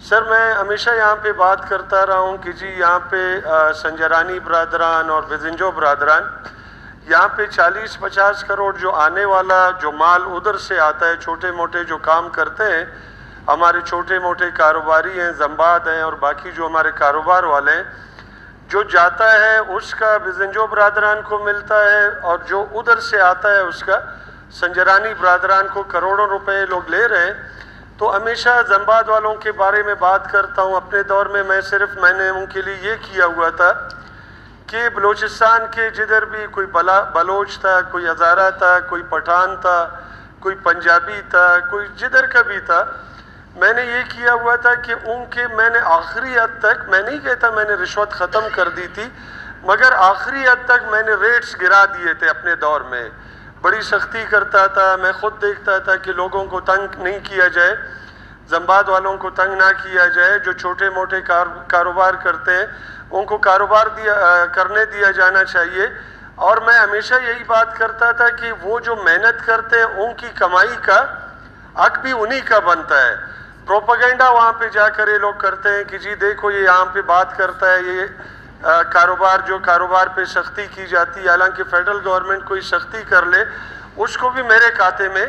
سر میں ہمیشہ یہاں پہ بات کرتا رہا ہوں کہ جی یہاں پہ سنجرانی برادران اور بزنجو برادران یہاں پہ 40-50 کروڑ جو آنے والا جو مال ادھر سے آتا ہے، چھوٹے موٹے جو کام کرتے ہیں ہمارے چھوٹے موٹے کاروباری ہیں، زمباد ہیں اور باقی جو ہمارے کاروبار والے ہیں، جو جاتا ہے اس کا بزنجو برادران کو ملتا ہے اور جو ادھر سے آتا ہے اس کا سنجرانی برادران کو کروڑوں روپے لوگ لے رہے ہیں۔ تو ہمیشہ زمباد والوں کے بارے میں بات کرتا ہوں۔ اپنے دور میں میں نے ان کے لیے یہ کیا ہوا تھا کہ بلوچستان کے جدھر بھی کوئی بلوچ تھا، کوئی ہزارہ تھا، کوئی پٹھان تھا، کوئی پنجابی تھا، کوئی جدھر کا بھی تھا، میں نے یہ کیا ہوا تھا کہ ان کے میں نے آخری حد تک، میں نہیں کہتا میں نے رشوت ختم کر دی تھی، مگر آخری حد تک میں نے ریٹس گرا دیے تھے اپنے دور میں۔ بڑی سختی کرتا تھا، میں خود دیکھتا تھا کہ لوگوں کو تنگ نہیں کیا جائے، زمباد والوں کو تنگ نہ کیا جائے، جو چھوٹے موٹے کاروبار کرتے ہیں ان کو کاروبار کرنے دیا جانا چاہیے۔ اور میں ہمیشہ یہی بات کرتا تھا کہ وہ جو محنت کرتے ہیں ان کی کمائی کا حق بھی انہی کا بنتا ہے۔ پروپیگنڈا وہاں پہ جا کر یہ لوگ کرتے ہیں کہ جی دیکھو یہ یہاں پہ بات کرتا ہے، یہ کاروبار پہ سختی کی جاتی ہے، حالانکہ فیڈرل گورنمنٹ کوئی سختی کر لے اس کو بھی میرے کھاتے میں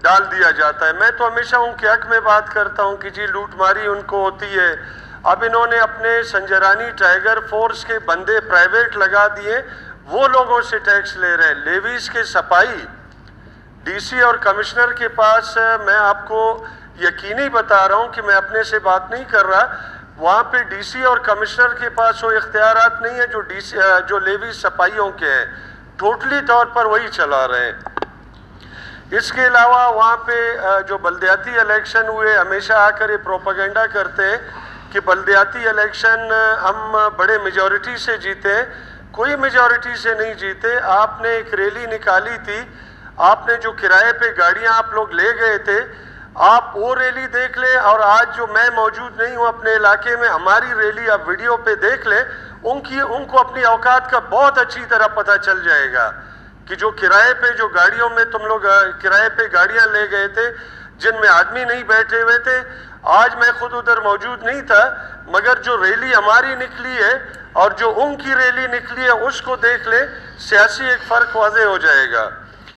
ڈال دیا جاتا ہے۔ میں تو ہمیشہ ان کے حق میں بات کرتا ہوں کہ جی لوٹ ماری ان کو ہوتی ہے۔ اب انہوں نے اپنے سنجرانی ٹائیگر فورس کے بندے پرائیویٹ لگا دیے، وہ لوگوں سے ٹیکس لے رہے ہیں۔ لیویز کے سپاہی ڈی سی اور کمشنر کے پاس، میں آپ کو یقینی بتا رہا ہوں کہ میں اپنے سے بات نہیں کر رہا، وہاں پہ ڈی سی اور کمشنر کے پاس وہ اختیارات نہیں ہیں جو لیوی سپاہیوں کے ہیں، ٹوٹلی طور پر وہی چلا رہے ہیں۔ اس کے علاوہ وہاں پہ جو بلدیاتی الیکشن ہوئے، ہمیشہ آ کر یہ پروپیگنڈا کرتے ہیں کہ بلدیاتی الیکشن ہم بڑے میجورٹی سے جیتے ہیں۔ کوئی میجورٹی سے نہیں جیتے۔ آپ نے ایک ریلی نکالی تھی، آپ نے جو کرائے پہ گاڑیاں آپ لوگ لے گئے تھے، آپ وہ ریلی دیکھ لیں، اور آج جو میں موجود نہیں ہوں اپنے علاقے میں، ہماری ریلی آپ ویڈیو پہ دیکھ لیں، ان کو اپنی اوقات کا بہت اچھی طرح پتہ چل جائے گا کہ جو کرائے پہ جو گاڑیوں میں تم لوگ کرائے پہ گاڑیاں لے گئے تھے جن میں آدمی نہیں بیٹھے ہوئے تھے، آج میں خود ادھر موجود نہیں تھا، مگر جو ریلی ہماری نکلی ہے اور جو ان کی ریلی نکلی ہے اس کو دیکھ لیں، سیاسی ایک فرق واضح ہو جائے گا۔